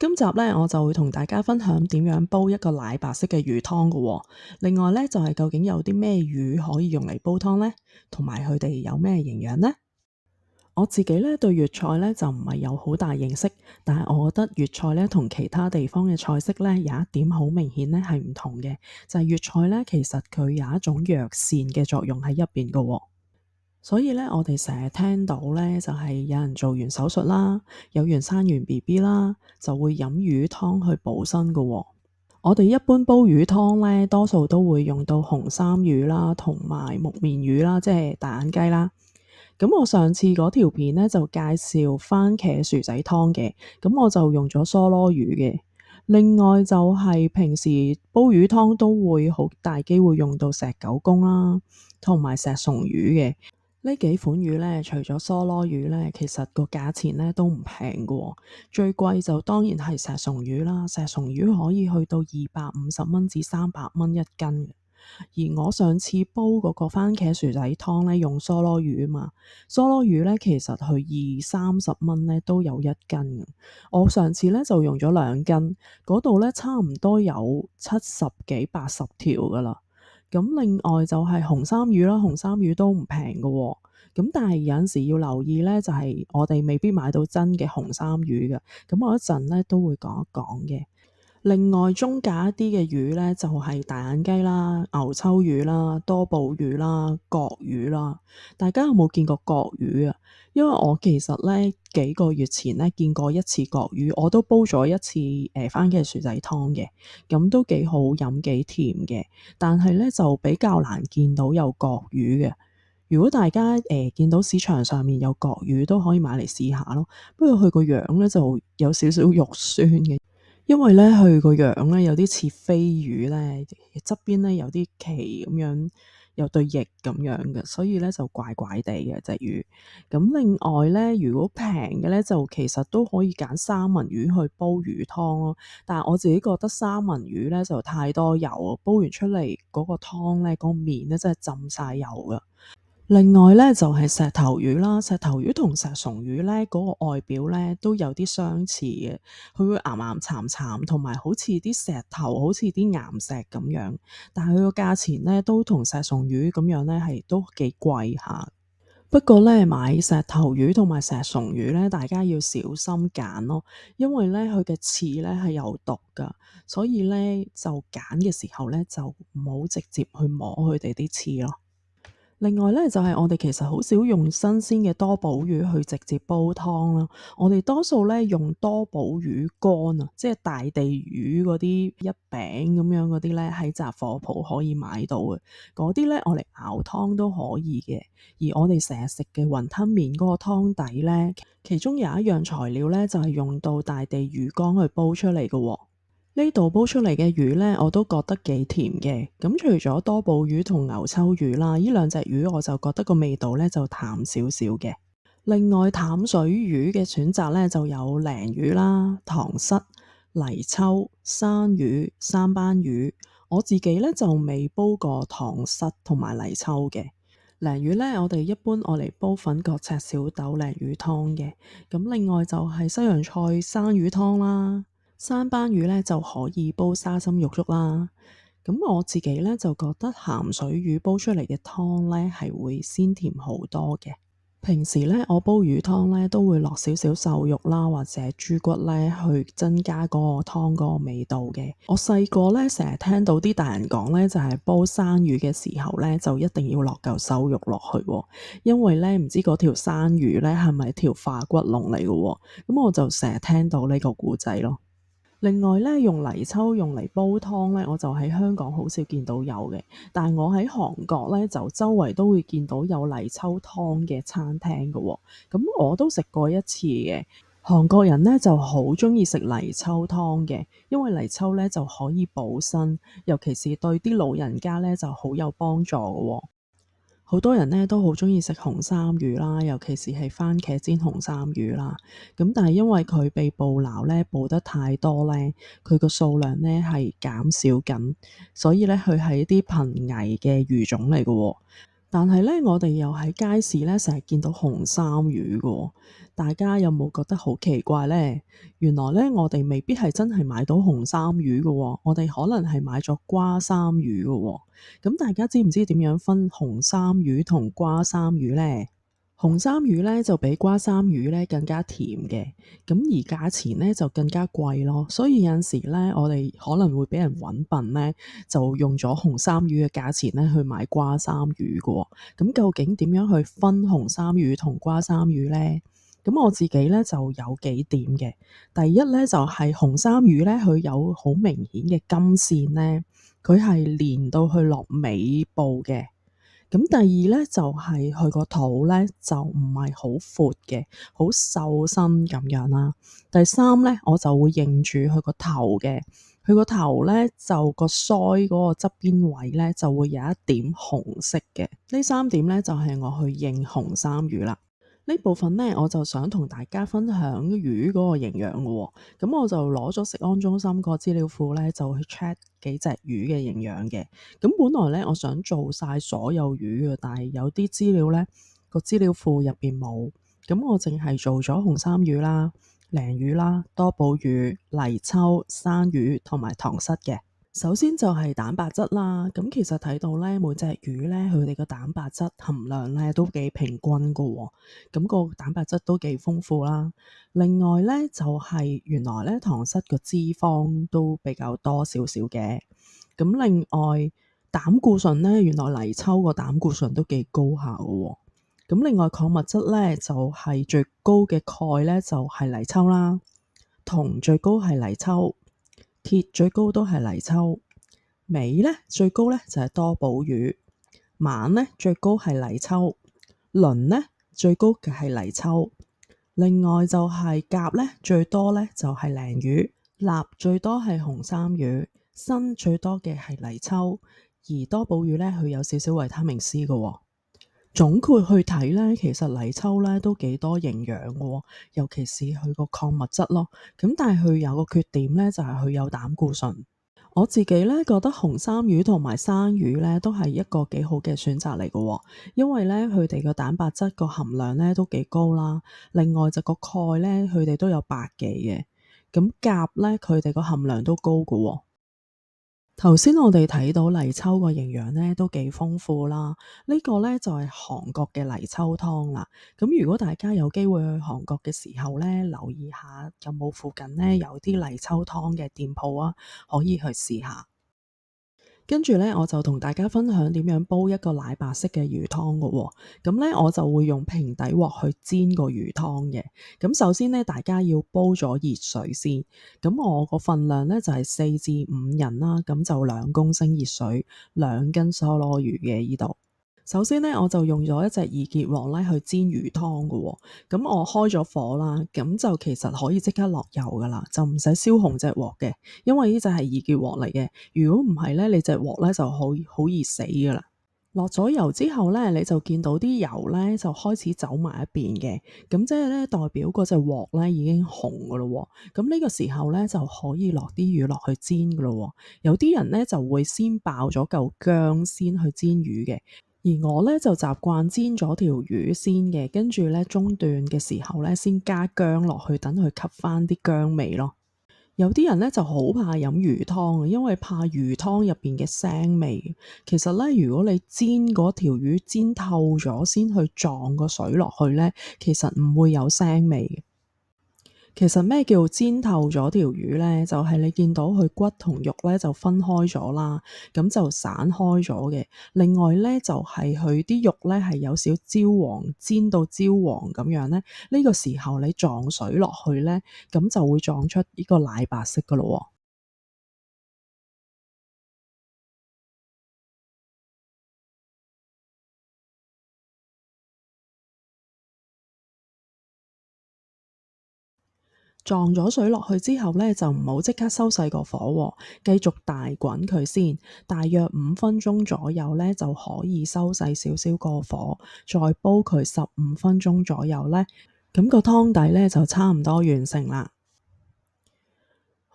今集咧，我就會同大家分享點樣煲一個奶白色嘅魚湯㗎喎。另外咧，就係究竟有啲咩魚可以用嚟煲湯呢？同埋佢哋有咩營養呢？我自己咧對粵菜咧就唔係有好大認識，但係我覺得粵菜咧同其他地方嘅菜式咧有一點好明顯咧係唔同嘅，就係粵菜咧其實佢有一種藥膳嘅作用喺入邊㗎喎。所以咧，我哋成日聽到咧，就係有人做完手術啦，有完生完 BB 啦，就會飲魚湯去補身㗎喎。我哋一般煲魚湯咧，多數都會用到紅衫魚啦，同埋木棉魚啦，即係大眼雞啦。咁我上次嗰條片咧就介紹番茄薯仔湯嘅，咁我就用咗梭羅魚嘅。另外就係平時煲魚湯都會好大機會用到石狗公啦，同埋石松魚嘅。呢幾款魚咧，除咗梭羅魚咧，其實個價錢咧都唔平㗎喎。最貴就當然係石松魚啦，石松魚可以去到250蚊至300蚊一斤。而我上次煲嗰個番茄薯仔湯咧，用梭羅魚啊嘛，梭羅魚咧其實佢20-30蚊咧都有一斤嘅。我上次咧就用咗2斤，嗰度咧差唔多有70幾80條噶啦。咁另外就係紅衫魚啦，紅衫魚都唔平嘅喎。咁但係有陣時要留意咧，就係我哋未必買到真嘅紅衫魚嘅。咁我一陣咧都會講一講嘅。另外中價一啲嘅魚咧，就係大眼雞啦、牛秋魚啦、多寶魚啦、角魚啦。大家有冇見過角魚啊？因為我其實咧幾個月前咧見過一次角魚，我都煲咗一次番茄薯仔湯嘅，咁都幾好飲幾甜嘅。但係咧就比較難見到有角魚嘅。如果大家見到市場上面有角魚，都可以買嚟試下咯。不過佢個樣咧就有少少肉酸嘅。因為咧，佢個樣咧有啲似飛魚咧，側邊咧有啲鰭咁樣，有對翼咁樣嘅，所以咧就怪怪地嘅隻魚。咁另外咧，如果平嘅咧，就其實都可以揀三文魚去煲魚湯咯。但係我自己覺得三文魚咧就太多油，煲完出嚟嗰個湯咧，個面咧真係浸晒油㗎。另外咧就係石頭魚啦，石頭魚同石松魚咧嗰個外表咧都有啲相似嘅，佢會岩岩巉巉，同埋好似啲石頭，好似啲岩石咁樣。但係佢個價錢咧都同石松魚咁樣咧係都幾貴下。不過咧買石頭魚同埋石松魚咧，大家要小心揀咯，因為咧佢嘅刺咧係有毒㗎，所以咧就揀嘅時候咧就唔好直接去摸佢哋啲刺咯。另外咧，就係我哋其實好少用新鮮嘅多寶魚去直接煲湯啦。我哋多數咧用多寶魚乾啊，即係大地魚嗰啲一餅咁樣嗰啲咧，喺雜貨鋪可以買到嘅。嗰啲咧我嚟熬湯都可以嘅。而我哋成日食嘅雲吞麵嗰個湯底咧，其中有一樣材料咧就係用到大地魚乾去煲出嚟嘅喎。呢度煲出嚟嘅魚呢，我都覺得幾甜嘅。咁除咗多寶魚同牛秋魚啦，呢兩隻魚我就覺得個味道呢就淡少少嘅。另外淡水魚嘅選擇呢，就有鯪魚啦、塘虱、泥鰍、山魚、三斑魚。我自己呢，就未煲過塘虱同埋泥鰍嘅。鯪魚呢，我哋一般愛嚟煲粉葛赤小豆鯪魚湯嘅。咁另外就係西洋菜生魚湯啦。三斑魚咧就可以煲沙參玉竹啦。咁我自己咧就覺得鹹水魚煲出嚟嘅湯咧係會鮮甜好多嘅。平時咧我煲魚湯咧都會落少少瘦肉啦，或者豬骨咧去增加嗰個湯嗰個味道嘅。我細個咧成日聽到啲大人講咧，就係煲生魚嘅時候咧就一定要落嚿瘦肉落去喎，因為咧唔知嗰條生魚咧係咪條化骨龍嚟嘅喎。咁我就成日聽到呢個故仔咯。另外咧，用泥鰍用嚟煲湯咧，我就喺香港好少見到有嘅。但係我喺韓國咧，就周圍都會見到有泥鰍湯嘅餐廳嘅喎。咁我都食過一次嘅。韓國人咧就好鍾意食泥鰍湯嘅，因為泥鰍咧就可以補身，尤其是對啲老人家咧就好有幫助嘅喎。好多人咧都好鍾意食紅衫魚啦，尤其是係番茄煎紅衫魚啦。咁但係因為佢被捕撈咧捕得太多咧，佢個數量咧係減少緊，所以咧佢係一啲瀕危嘅魚種嚟嘅喎。但係咧，我哋又喺街市咧成日見到紅衫魚嘅喎，大家有冇覺得好奇怪咧？原來咧，我哋未必係真係買到紅衫魚嘅喎，我哋可能係買咗瓜衫魚嘅喎。咁大家知唔知點樣分紅衫魚同瓜衫魚咧？紅衫魚咧就比瓜衫魚咧更加甜嘅，咁而價錢咧就更加貴咯。所以有陣時咧，我哋可能會俾人揾笨咧，就用咗紅衫魚嘅價錢咧去買瓜衫魚嘅喎。咁究竟點樣去分紅衫魚同瓜衫魚咧？咁我自己咧就有幾點嘅。第一咧就係紅衫魚咧，佢有好明顯嘅金線咧，佢係連到去落尾部嘅。咁第二咧就係佢個肚咧就唔係好闊嘅，好瘦身咁樣啦。第三咧我就會認住佢個頭嘅，佢個頭咧就個腮嗰個側邊位咧就會有一點紅色嘅。呢三點咧就係我去認紅衫魚啦。呢部分呢，我就想同大家分享魚嗰個營養嘅喎。咁我就攞咗食安中心個資料庫呢，就去 check 幾隻魚嘅營養嘅。咁本來呢，我想做晒所有魚嘅，但係有啲資料呢，個資料庫入邊冇。咁我淨係做咗紅衫魚啦、鯪魚啦、多寶魚、泥鰍、山魚同埋塘虱嘅。首先就係蛋白質啦，咁其實睇到咧每隻魚咧佢哋個蛋白質含量咧都幾平均㗎喎，咁個蛋白質都幾豐富啦。另外咧就係原來咧塘虱個脂肪都比較多少少嘅，咁另外膽固醇咧原來泥鰍個膽固醇都幾高下㗎喎。咁另外礦物質咧就係最高嘅鈣咧就係泥鰍啦，銅最高係泥鰍。鐵最高都係泥鰍，鎂咧最高咧就係多寶魚，錳咧最高係泥鰍，磷咧最高嘅係泥鰍。另外就係鉀咧最多咧就係鯪魚，鈉最多係紅衫魚，鋅最多嘅係泥鰍，而多寶魚咧佢有少少維他命 C 嘅喎。總括去睇咧，其實泥鰍咧都幾多營養嘅喎，尤其是佢個礦物質咯。咁但係佢有個缺點咧，就係佢有膽固醇。我自己咧覺得紅衫魚同埋山魚咧都係一個幾好嘅選擇嚟嘅喎，因為咧佢哋個蛋白質個含量咧都幾高啦。另外就個鈣咧，佢哋都有百幾嘅。咁鉀咧，佢哋個含量都高嘅喎。頭先我哋睇到泥鰍個營養咧都幾豐富啦，呢個咧就係韓國嘅泥鰍湯啦。咁如果大家有機會去韓國嘅時候咧，留意下有冇附近咧有啲泥鰍湯嘅店鋪啊，可以去試下。跟住咧，我就同大家分享點樣煲一個奶白色嘅魚湯嘅喎。咁咧，我就會用平底鑊去煎個魚湯嘅。咁首先咧，大家要煲咗熱水先。咁我個份量咧就係4至5人啦，咁就2公升熱水，2斤梭羅魚嘅依度。首先咧，我就用咗一隻易潔鑊咧去煎魚湯嘅喎。咁我開咗火啦，咁就其實可以即刻落油噶啦，就唔使燒紅隻鑊嘅，因為呢隻係易潔鑊嚟嘅。如果唔係咧，你隻鑊咧就好易死噶啦。落咗油之後咧，你就見到啲油咧就開始走埋一邊嘅，咁即係咧代表嗰隻鑊咧已經紅噶咯喎。咁呢個時候咧就可以落啲魚落去煎噶咯喎。有啲人咧就會先爆咗嚿薑先去煎魚嘅。而我咧就習慣煎咗條魚先嘅，跟住咧中段嘅時候咧先加薑落去，等佢吸翻啲薑味咯。有啲人咧就好怕飲魚湯啊，因為怕魚湯入邊嘅腥味。其實咧，如果你煎嗰條魚煎透咗先去撞個水落去咧，其實唔會有腥味。其實咩叫煎透咗條魚咧？就係你見到佢骨同肉咧就分開咗啦，咁就散開咗嘅。另外咧就係佢啲肉咧係有少焦黃，煎到焦黃咁樣咧，呢個時候你撞水落去咧，咁就會撞出呢個奶白色噶咯喎。撞咗水落去之後咧，就唔好即刻收細個火喎，繼續大滾佢先，大約5分鐘左右咧就可以收細少少個火，再煲佢15分鐘左右咧，咁個湯底咧就差唔多完成啦。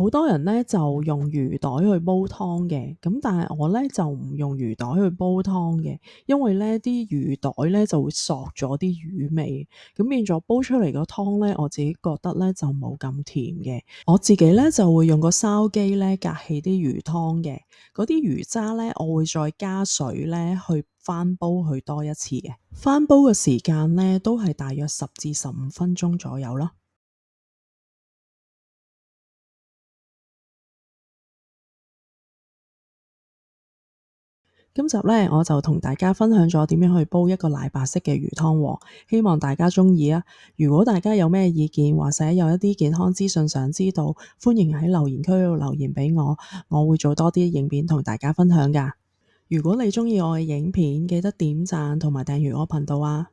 好多人咧就用魚袋去煲湯嘅，咁但係我咧就唔用魚袋去煲湯嘅，因為咧啲魚袋咧就會索咗啲魚味，咁變咗煲出嚟個湯咧，我自己覺得咧就冇咁甜嘅。我自己咧就會用個筲箕咧隔起啲魚湯嘅，嗰啲魚渣咧我會再加水咧去翻煲佢多一次嘅，翻煲嘅時間咧都係大約10至15分鐘左右咯。今集咧我就同大家分享咗點樣去煲一個奶白色嘅魚湯喎，希望大家鍾意啊！如果大家有咩意見或者有一啲健康資訊想知道，歡迎喺留言區度留言俾我，我會做多啲影片同大家分享㗎。如果你鍾意我嘅影片，記得點讚同埋訂閱我頻道啊！